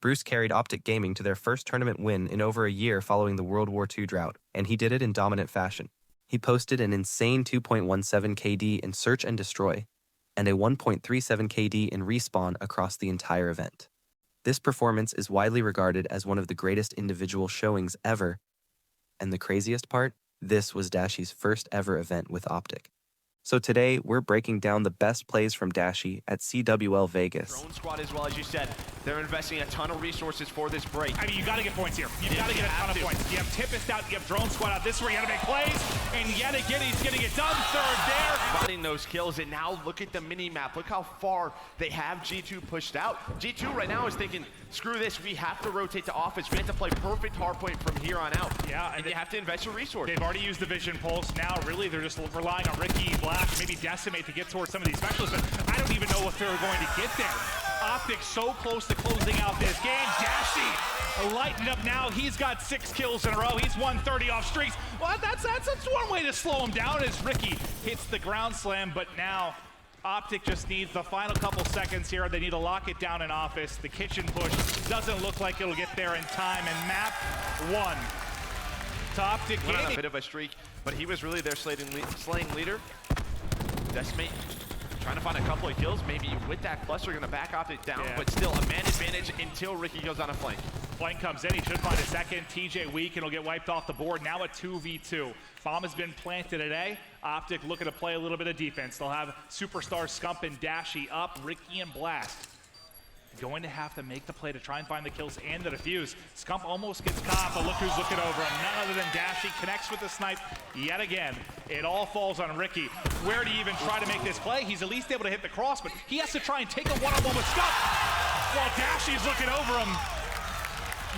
Bruce carried OpTic Gaming to their first tournament win in over a year following the World War II drought, and he did it in dominant fashion. He posted an insane 2.17 KD in Search and Destroy, and a 1.37 KD in Respawn across the entire event. This performance is widely regarded as one of the greatest individual showings ever, and the craziest part, this was Dashy's first ever event with OpTic. So today, we're breaking down the best plays from Dashy at CWL Vegas. Drone squad as well, as you said, they're investing a ton of resources for this break. I mean, you got to get points here. You got to get a ton of points. You have Tempest out, you have Drone squad out. This is where you got to make plays, and yet again, he's getting it done. Third there. Finding those kills, and now look at the mini-map. Look how far they have G2 pushed out. G2 right now is thinking, screw this, we have to rotate to offense. We have to play perfect hardpoint from here on out. Yeah, and you have to invest your resources. They've already used the Vision Pulse. Now, really, they're just relying on Ricky, Black, maybe Decimate to get towards some of these specialists, but I don't even know if they're going to get there. OpTic so close to closing out this game. Dashy lightened up now. He's got 6 kills in a row. He's 130 off streaks. Well, that's one way to slow him down as Ricky hits the ground slam, but now OpTic just needs the final couple seconds here. They need to lock it down in office. The kitchen push doesn't look like it'll get there in time, and map 1 to OpTic Gaming. On a bit of a streak, but he was really their slaying leader. Decimate trying to find a couple of kills, maybe with that cluster, gonna back OpTic down, but still a man advantage until Ricky goes on a flank. Flank comes in, he should find a second. TJ weak, and he'll get wiped off the board. Now a 2v2. Bomb has been planted today. OpTic looking to play a little bit of defense. They'll have Superstar, Scump, and Dashy up, Ricky and Blast going to have to make the play to try and find the kills and the defuse. Scump almost gets caught, but look who's looking over him. None other than Dashy connects with the snipe yet again. It all falls on Ricky. Where do you even try to make this play? He's at least able to hit the cross, but he has to try and take a one-on-one with Scump while Dashy's looking over him.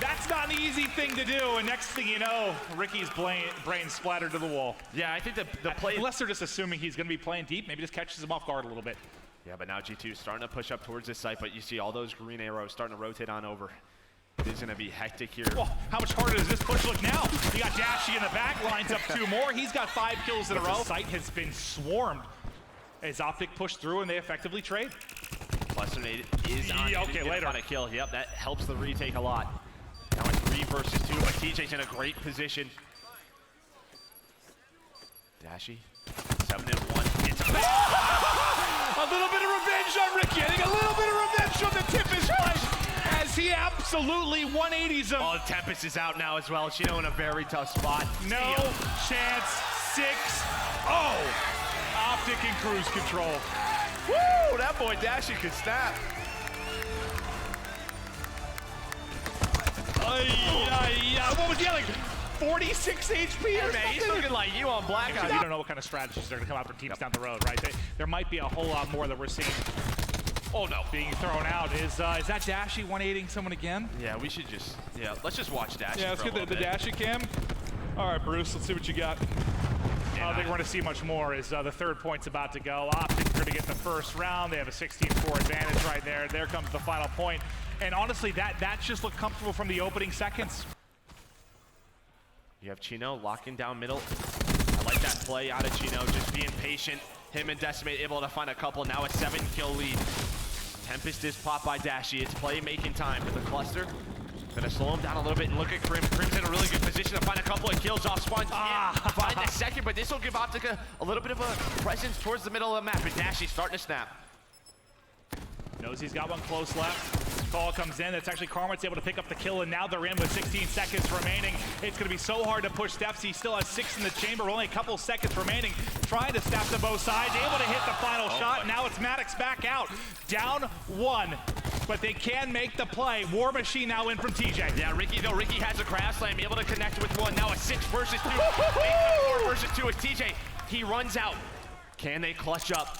That's not an easy thing to do, and next thing you know, Ricky's brain splattered to the wall. Yeah, I think the play... Unless they're just assuming he's going to be playing deep, maybe just catches him off guard a little bit. Yeah, but now G2 is starting to push up towards this site, but you see all those green arrows starting to rotate on over. It is going to be hectic here. Well, how much harder does this push look now? You got Dashy in the back, lines up 2 more. He's got 5 kills in a row. The site has been swarmed as OpTic pushed through, and they effectively trade. Cluster nade is on. Okay, later. On a kill. Yep, that helps the retake a lot. Now it's 3 versus 2, but TJ's in a great position. Dashy, 7-1. It's a little bit of revenge on Ricky. I think a little bit of revenge on the Tempest play as he absolutely 180s him. Oh, Tempest is out now as well. Chino in a very tough spot. No chance. 6-0. OpTic in cruise control. Woo! That boy Dashy could snap. What was he like? 46 HP or something? He's looking like you on Blackout. You don't know what kind of strategies are going to come out for teams down the road, right? There might be a whole lot more that we're seeing. Oh no, being thrown out. Is that Dashy 180ing someone again? Yeah, we should just, let's just watch Dashy. Yeah, let's get the Dashy cam. All right, Bruce, let's see what you got. I don't think we're going to see much more as the third point's about to go. OpTic going to get the first round. They have a 16-4 advantage right there. There comes the final point. And honestly, that just looked comfortable from the opening seconds. You have Chino locking down middle. I like that play out of Chino, just being patient. Him and Decimate able to find a couple. Now a 7-kill lead. Tempest is popped by Dashy. It's playmaking time for the cluster. Gonna slow him down a little bit and look at Krim. Krim's in a really good position to find a couple of kills off spawn. Find the second, but this will give OpTic a little bit of a presence towards the middle of the map. And Dashy's starting to snap. Knows he's got one close left. Call comes in. It's actually Karma that's able to pick up the kill, and now they're in with 16 seconds remaining. It's going to be so hard to push steps. He still has 6 in the chamber, only a couple seconds remaining. Trying to snap to both sides, able to hit the final shot. Now it's Maddox back out, down 1, but they can make the play. War Machine now in from TJ. Yeah, Ricky has a crash slam, able to connect with 1. Now a 6 versus 2. 4 versus 2 is TJ. He runs out. Can they clutch up?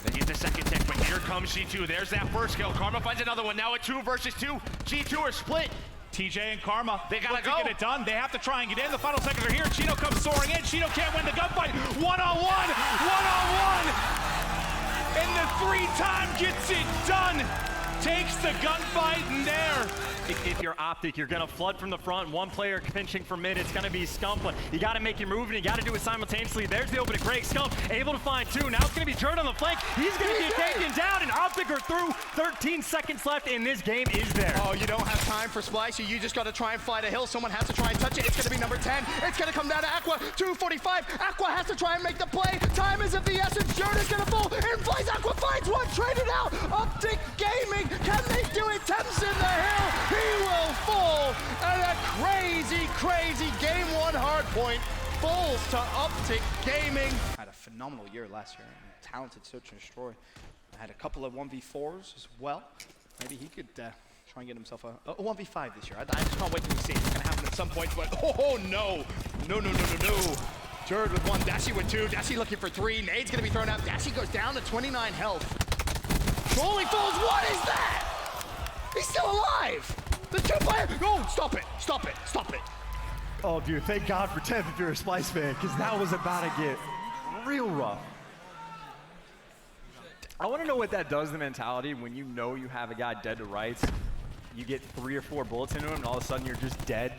They get the second tick, but here comes G2. There's that first kill. Karma finds another one. Now a 2 versus 2. G2 are split. TJ and Karma, they gotta go. Get it done. They have to try and get in. The final seconds are here. Chino comes soaring in. Chino can't win the gunfight. One-on-one. And the 3-time gets it done. takes the gunfight in there. If you're OpTic, you're gonna flood from the front. One player pinching from mid, it's gonna be Scump, but you gotta make your move and you gotta do it simultaneously. There's the opening break. Scump able to find two. Now it's gonna be Jerd on the flank. He's gonna get taken down, and OpTic are through. 13 seconds left, and this game is there. Oh, you don't have time for Splice. You just gotta try and fly to hill. Someone has to try and touch it. It's gonna be number 10. It's gonna come down to Aqua. 2:45. Aqua has to try and make the play. Time is of the essence. Jerd is gonna fall. In flies. Aqua finds one. Traded out. OpTic Gaming. Can they do it? Temps in the hill. He will fall. And a crazy, crazy game one hard point falls to OpTic Gaming. Had a phenomenal year last year. Talented search and destroy. Had a couple of 1v4s as well. Maybe he could try and get himself a 1v5 this year. I just can't wait to see it. It's gonna happen at some point, but oh no. No. Jerd with one, Dashy with two, Dashy looking for three, Nade's gonna be thrown out. Dashy goes down to 29 health. Trolley falls, what is that? He's still alive! The two-player, no, stop it. Oh, dude, thank God for 10th if you're a Splice fan, because that was about to get real rough. I want to know what that does to the mentality when you know you have a guy dead to rights. You get 3 or 4 bullets into him, and all of a sudden you're just dead.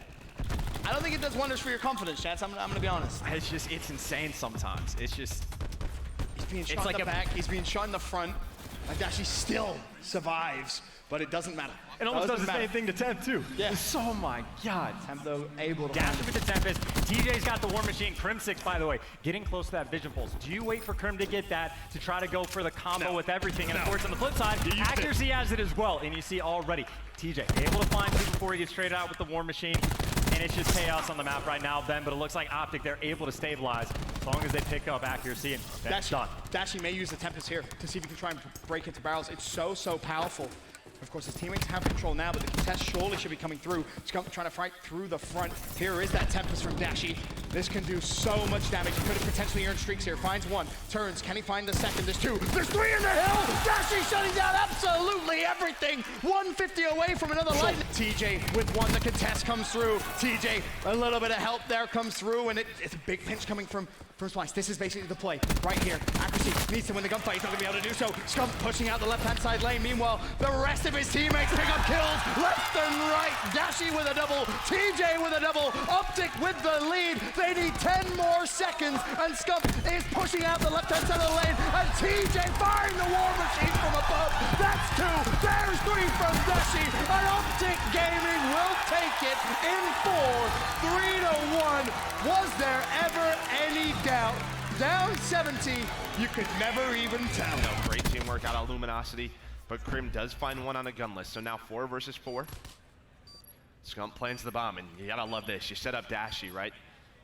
I don't think it does wonders for your confidence, Chance. I'm gonna be honest. It's insane sometimes. It's just, He's being shot in the back, he's being shot in the front. Like Dashy still survives, but it doesn't matter. It almost does the same thing to 10th too. Yeah. Oh my God. Temp though able to Dashy with the Tempest. TJ's got the War Machine. Crim6, by the way, getting close to that Vision Pulse. Do you wait for Crim to get that to try to go for the combo with everything? And of course, on the flip side, accuracy has it as well. And you see already, TJ able to find two before he gets traded out with the War Machine. And it's just chaos on the map right now, Ben. But it looks like OpTic, they're able to stabilize as long as they pick up accuracy. And that's done. Dashy may use the Tempest here to see if he can try and break into barrels. It's so powerful. Of course, his teammates have control now, but the contest surely should be coming through. Scump trying to fight through the front. Here is that Tempest from Dashy. This can do so much damage. He could have potentially earned streaks here. Finds one, turns. Can he find the second? There's two. There's three in the hill. Dashy shutting down absolutely everything. 150 away from another light. TJ with one. The contest comes through. TJ, a little bit of help there comes through, and it's a big pinch coming from Splice. This is basically the play right here. Accuracy needs to win the gunfight. He's not going to be able to do so. Scump pushing out the left-hand side lane. Meanwhile, the rest of his teammates pick up kills left and right. Dashy with a double. TJ with a double. OpTic with the lead. They need 10 more seconds, and Scump is pushing out the left-hand side of the lane, and TJ firing the War Machine from above. That's two. There's three from Dashy, and OpTic Gaming will take it in 4, 3-1. Was there ever any doubt? Down 70, you could never even tell. Great teamwork out of Luminosity, but Crim does find one on a gun list. So now 4 versus 4. Scump plants the bomb, and you gotta love this. You set up Dashy, right?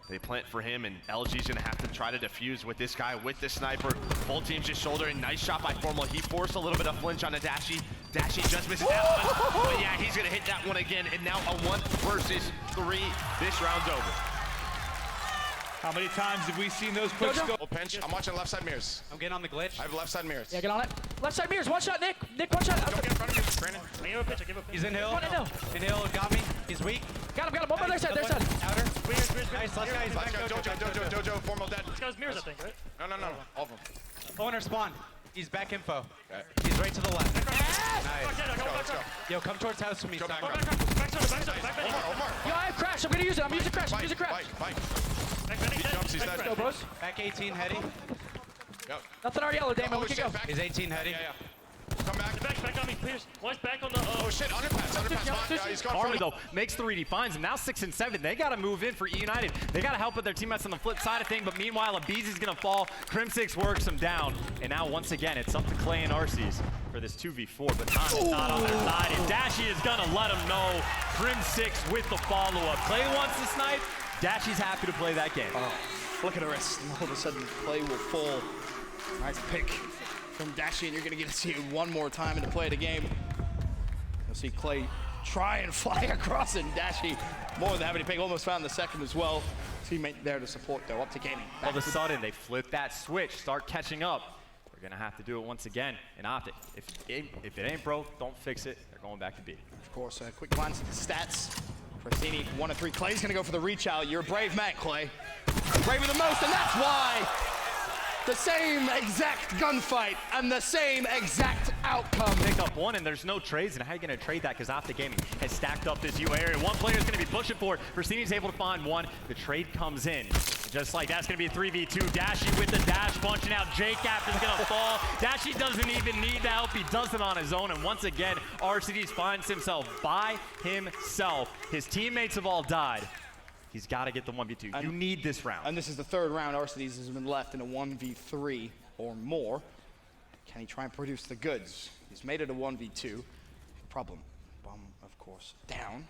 They plant for him, and LG's gonna have to try to defuse with this guy, with the sniper. Full team's just shouldering. Nice shot by Formal. He forced a little bit of flinch on a Dashy. Dashy just misses that one. But yeah, he's gonna hit that one again, and now a 1 versus 3. This round's over. How many times have we seen those quick scopes? Full pinch. I'm watching left side mirrors. I'm getting on the glitch. I have left side mirrors. Yeah, get on it. Left side mirrors, one shot, Nick. Nick, one shot. Don't get in front of me, Brandon. I give a pitch, I give a pitch. He's in hill. One in hill. In hill, got me. He's weak. Got him. One by their side, Outer. Nice, last guy. Let's go. Dojo, formal dead. This guy's mirrors, I think, right? No. All of them. Owner spawn. He's back info. Okay. He's right to the left. Let's go. Yo, come towards house with me. Go back. Omar. Yo, I have crash. I'm gonna use it. I'm using crash. Bike. He jumps, he's dead. Go, bros. Back 18, heady. Yep. Nothing our yellow, Damon. We can go. He's 18, heady. Yeah. Come back. Back on me, please. One's back on the. Oh shit, underpass. He's gone Harley, though, makes 3. He finds him. Now 6 and 7. They got to move in for E United. They got to help with their teammates on the flip side of things. But meanwhile, Abizi's going to fall. Crim6 works him down. And now, once again, it's up to Clay and Arcees for this 2v4. But time is not on their side. And Dashy is going to let him know. Crim6 with the follow-up. Clay wants to snipe. Dashy's happy to play that game. Look at the wrist, and all of a sudden, play will fall. Nice pick from Dashy, and you're gonna get to see it one more time in the play of the game. You'll see Clay try and fly across, and Dashy more than happy to pick. Almost found the second as well. Teammate there to support, though. OpTic Gaming. All of a sudden, they flip that switch, start catching up. They're gonna have to do it once again. And OpTic, if it ain't broke, don't fix it. They're going back to B. Of course, a quick glance at the stats. Prestini, 1 of 3. Clay's gonna go for the reach out. You're a brave man, Clay. Braver than most, and that's why The same exact gunfight and the same exact outcome. Pick up one, and there's no trades, and how are you going to trade that? Because OpTic Gaming has stacked up this U area. One player is going to be pushing for it. Versini's able to find one. The trade comes in. Just like that's going to be a 3v2. Dashy with the dash, punching out Jake after going to fall. Dashy doesn't even need the help. He does it on his own, and once again, RCDs finds himself by himself. His teammates have all died. He's got to get the 1v2. You need this round. And this is the third round Arcides has been left in a 1v3 or more. Can he try and produce the goods? He's made it a 1v2. Problem, bomb, of course, down.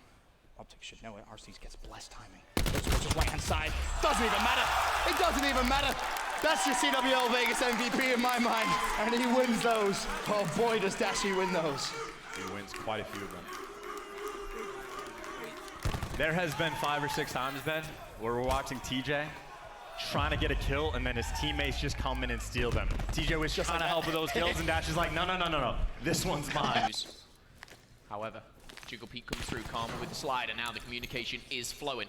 OpTic should know it. Arcides gets blessed timing. Goes towards his right-hand side. Doesn't even matter. It doesn't even matter. That's your CWL Vegas MVP in my mind. And he wins those. Oh boy, does Dashy win those. He wins quite a few of them. There has been 5 or 6 times, Ben, where we're watching TJ trying to get a kill, and then his teammates just come in and steal them. TJ was just trying to help with those kills, and Dash is like, no. This one's mine. However, Jiggle Pete comes through, Karma with the slide, and now the communication is flowing.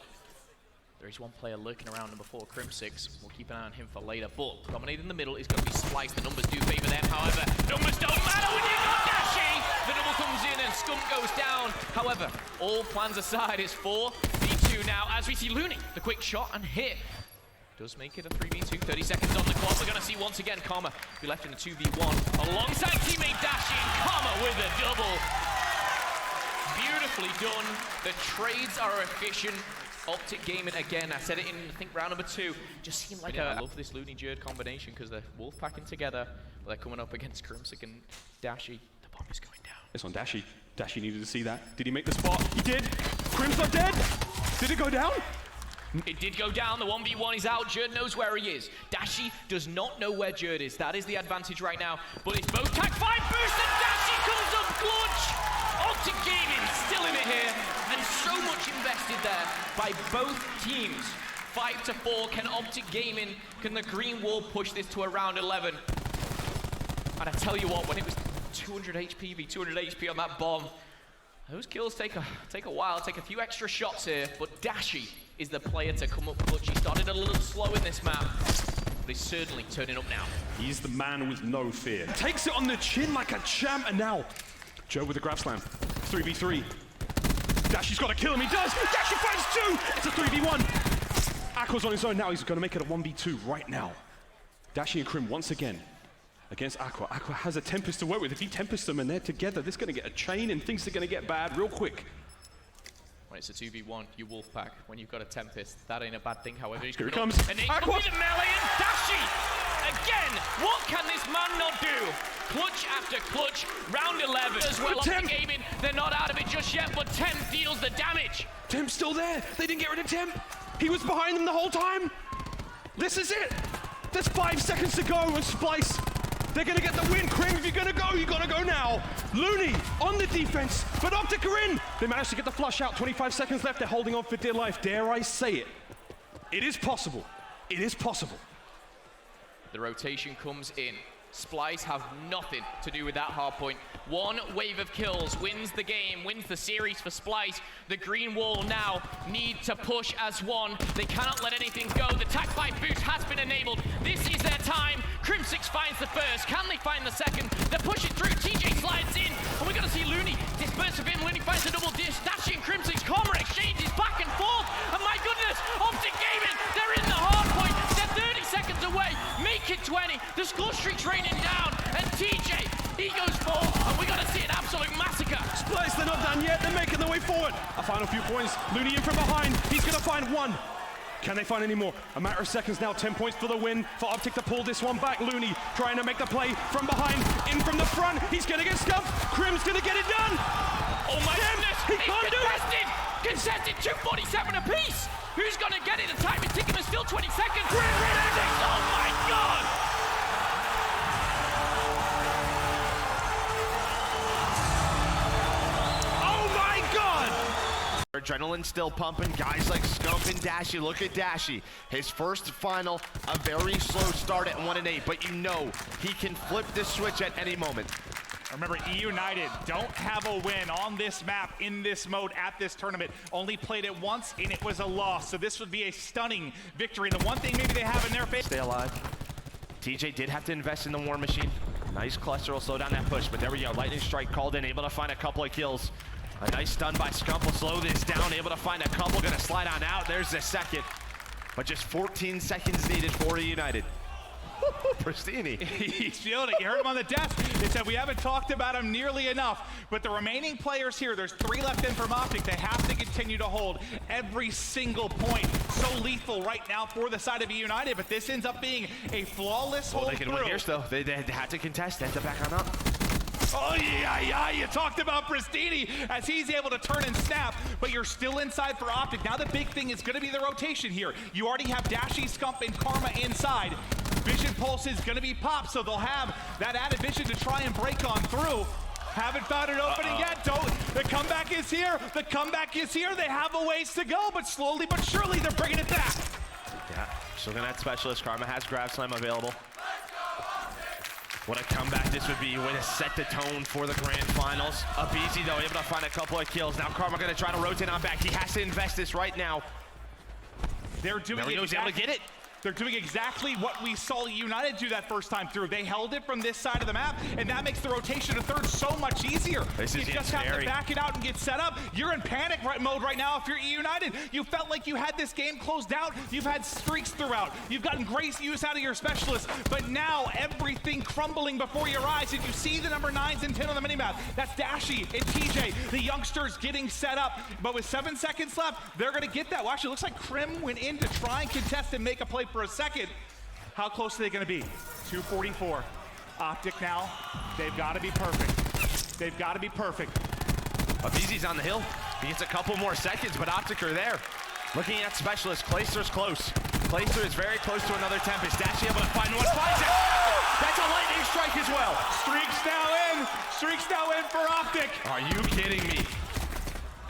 There is one player lurking around number 4, Crim6. We'll keep an eye on him for later, but dominating in the middle is going to be Splice. The numbers do favor them, however, numbers don't matter when you got Dashy! The double comes in and Scump goes down. However, all plans aside, it's 4v2 now as we see Looney, the quick shot and hit. Does make it a 3v2, 30 seconds on the clock. We're going to see once again Karma be left in a 2v1 alongside teammate Dashy, and Karma with a double. Beautifully done. The trades are efficient. OpTic Gaming again. I said it in, I think, round number 2. Just seemed like I love this Looney Jerd combination because they're wolf packing together, but they're coming up against Crimsic and Dashy. The bomb is going down. It's on Dashy. Dashy needed to see that. Did he make the spot? He did. Crim's not dead. Did it go down? It did go down. The 1v1 is out. Jerd knows where he is. Dashy does not know where Jerd is. That is the advantage right now. But it's both tag 5 boost and Dashy comes up clutch. OpTic Gaming still in it here, and so much invested there by both teams. 5-4. Can OpTic Gaming, can the green wall push this to around 11? And I tell you what, when it was 200 HP v 200 HP on that bomb, those kills take a while, take a few extra shots here, but Dashy is the player to come up clutch. He started a little slow in this map, but he's certainly turning up now. He's the man with no fear. Takes it on the chin like a champ, and now Joe with a grab slam. 3v3. Dashy's got to kill him. He does. Dashy finds 2. It's a 3v1. Aqua's on his own now. He's going to make it a 1v2 right now. Dashy and Crim once again against Aqua. Aqua has a Tempest to work with. If he Tempests them and they're together, this is going to get a chain and things are going to get bad real quick. When it's a 2v1, you wolf pack. When you've got a Tempest, that ain't a bad thing. However, he's Here he coming comes. up, and Aqua! with the melee and Dashy! Again, what can this man not do? Clutch after clutch, round 11 as well. OpTic Gaming, they're not out of it just yet, but Temp deals the damage. Temp's still there. They didn't get rid of Temp. He was behind them the whole time. This is it. There's 5 seconds to go with Splice. They're going to get the win. Crim, if you're going to go, you got to go now. Looney on the defense, but OpTic are in. They managed to get the flush out. 25 seconds left. They're holding on for dear life. Dare I say it? It is possible. It is possible. The rotation comes in. Splice have nothing to do with that hard point. One wave of kills wins the game, wins the series for Splice. The green wall now need to push as one. They cannot let anything go. The tag 5 boost has been enabled. This is their time. Crim6 finds the first. Can they find the second? They're pushing through. TJ slides in. And we're going to see Looney disperse of him. Looney finds a double dish. Dashy and Crim6 Karma exchanges back and forth. And my goodness, OpTic Gaming, they're in the hard point. They're 30 seconds away. Make it 20. The score streak's raining down. And TJ, he goes for, and we're going to see an absolute massacre. Splice, they're not done yet. They're making their way forward. A final few points. Looney in from behind. He's going to find one. Can they find any more? A matter of seconds now. 10 points for the win. For OpTic to pull this one back. Looney trying to make the play from behind. In from the front. He's going to get scuffed. Crim's going to get it done. Oh my goodness. He can't do it. Contested 247 apiece. Who's going to get it? The time is ticking. There's still 20 seconds. Oh my God. Adrenaline still pumping, guys like Scump and Dashy. Look at Dashy. His first final, a very slow start at 1-8, but you know he can flip this switch at any moment. Remember, E United don't have a win on this map, in this mode, at this tournament. Only played it once, and it was a loss. So this would be a stunning victory. The one thing maybe they have in their favor. Stay alive. TJ did have to invest in the War Machine. Nice cluster will slow down that push, but there we go. Lightning Strike called in, able to find a couple of kills. A nice stun by Scump will slow this down, able to find a couple, gonna slide on out. There's the second, but just 14 seconds needed for United. Pristini. He's feeling it. You heard him on the desk. They said we haven't talked about him nearly enough. But the remaining players here, there's 3 left in from OpTic. They have to continue to hold every single point. So lethal right now for the side of United, but this ends up being a flawless hold They can through. win here still. They had to contest, they had to back on up. Oh, yeah, you talked about Pristini as he's able to turn and snap, but you're still inside for OpTic. Now the big thing is going to be the rotation here. You already have Dashy, Scump, and Karma inside. Vision Pulse is going to be popped, so they'll have that added vision to try and break on through. Haven't found an opening yet. The comeback is here. The comeback is here. They have a ways to go, but slowly but surely they're bringing it back. Yeah, still gonna have Specialist. Karma has Grab Slam available. What a comeback this would be. Way to set the tone for the grand finals. Abizi though, able to find a couple of kills. Now Karma gonna try to rotate on back. He has to invest this right now. They're doing He's able to get it. They're doing exactly what we saw United do that first time through. They held it from this side of the map, and that makes the rotation to third so much easier. This is you just have to back it out and get set up. You're in panic mode right now if you're United. You felt like you had this game closed out. You've had streaks throughout. You've gotten great use out of your specialists, but now everything crumbling before your eyes, and you see the number 9s and 10 on the minimap. That's Dashy and TJ, the youngsters getting set up, but with 7 seconds left, they're gonna get that. Well, actually, it looks like Krim went in to try and contest and make a play for a second. How close are they going to be? 2:44. OpTic now, they've got to be perfect. They've got to be perfect. Abizi's on the hill. He gets a couple more seconds, but OpTic are there. Looking at Specialist, Clayster's close. Clayster is very close to another Tempest. Dashy able to find one, finds it. That's a lightning strike as well. Streaks now in. Streaks now in for OpTic. Are you kidding me?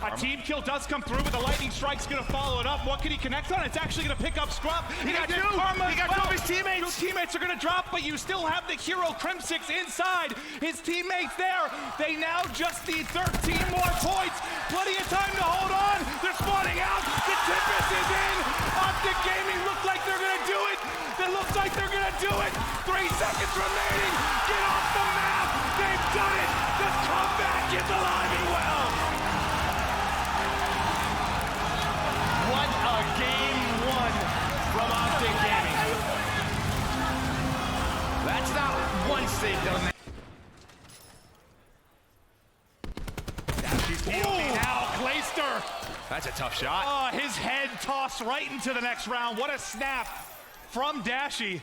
A team kill does come through, but the lightning strike's gonna follow it up. What can he connect on? It's actually gonna pick up Scrub. He got two. Karma He got two of his teammates. 2 teammates are gonna drop, but you still have the hero Crimsix inside. His teammates there. They now just need 13 more points. Plenty of time to hold on. They're spawning out. The Tempest is in. OpTic Gaming look like they're gonna do it. It looks like they're gonna do it. 3 seconds remaining. Get off the map. They've done it. The comeback is alive and well. What a game 1 from OpTic Gaming. That's not once they've done that. Dashy's POV now, Clayster. That's a tough shot. Oh, his head tossed right into the next round. What a snap from Dashy.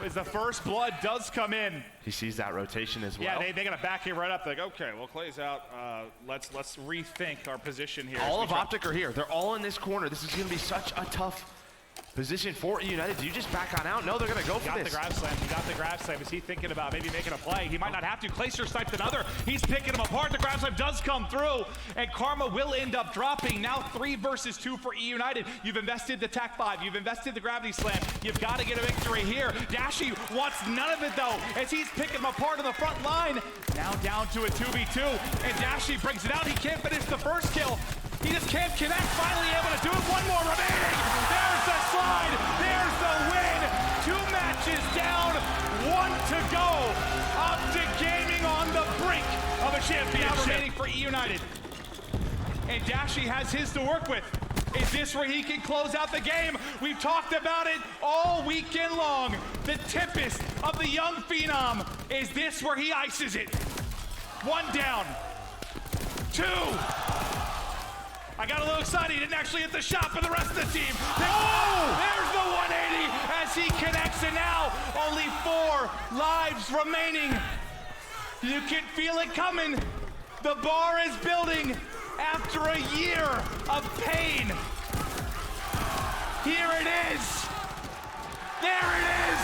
As the first blood does come in. He sees that rotation as well. Yeah, they're gonna back it right up. Like, okay, well, Clay's out. Let's rethink our position here. All of OpTic are here. They're all in this corner. This is gonna be such a tough position for United. Do you just back on out? No, they're gonna go for this. He got the grab slam. Is he thinking about maybe making a play? He might not have to. Clayster sniped another. He's picking him apart. The grab slam does come through, and Karma will end up dropping. Now 3 versus 2 for United. You've invested the TAC 5. You've invested the gravity slam. You've got to get a victory here. Dashy wants none of it though, as he's picking him apart on the front line. Now down to a 2v2, and Dashy brings it out. He can't finish the first kill. He just can't connect. Finally able to do it. 1 more remaining. There's the slide. There's the win. 2 matches down. 1 to go. OpTic Gaming on the brink of a championship. Now remaining for United. And Dashy has his to work with. Is this where he can close out the game? We've talked about it all weekend long. The Tempest of the young phenom. Is this where he ices it? 1 down. 2. I got a little excited. He didn't actually hit the shot for the rest of the team. There's the 180 as he connects, and now only 4 lives remaining. You can feel it coming. The bar is building after a year of pain. Here it is. There it is.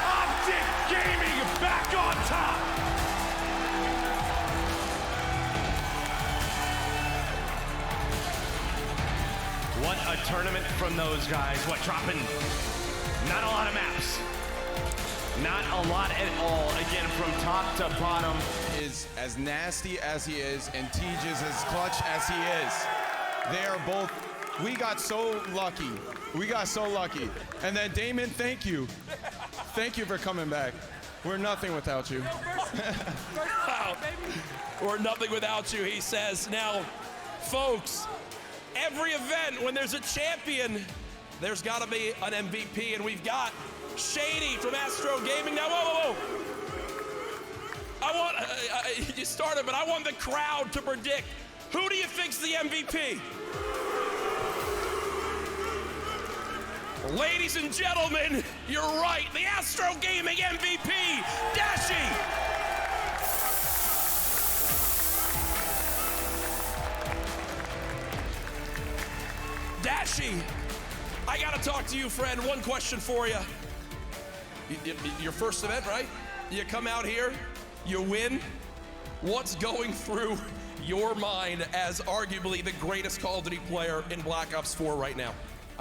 OpTic Gaming back on top. What a tournament from those guys. What, dropping not a lot of maps. Not a lot at all. Again, from top to bottom. Is as nasty as he is, and Tej is as clutch as he is. They are both, we got so lucky. We got so lucky. And then Damon, thank you. Thank you for coming back. We're nothing without you. Wow. We're nothing without you, he says. Now, folks, every event, when there's a champion, there's got to be an MVP, and we've got Shady from Astro Gaming. Now, whoa. I want, you started, but I want the crowd to predict, who do you think's the MVP? Ladies and gentlemen, you're right. The Astro Gaming MVP, Dashy. Dashy, I gotta talk to you, friend. One question for you. Your first event, right? You come out here, you win. What's going through your mind as arguably the greatest Call of Duty player in Black Ops 4 right now?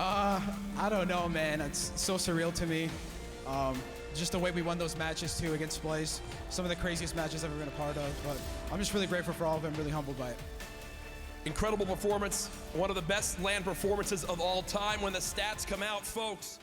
I don't know, man. It's so surreal to me. Just the way we won those matches, too, against Blaze. Some of the craziest matches I've ever been a part of. But I'm just really grateful for all of it. I'm really humbled by it. Incredible performance. One of the best LAN performances of all time when the stats come out, folks.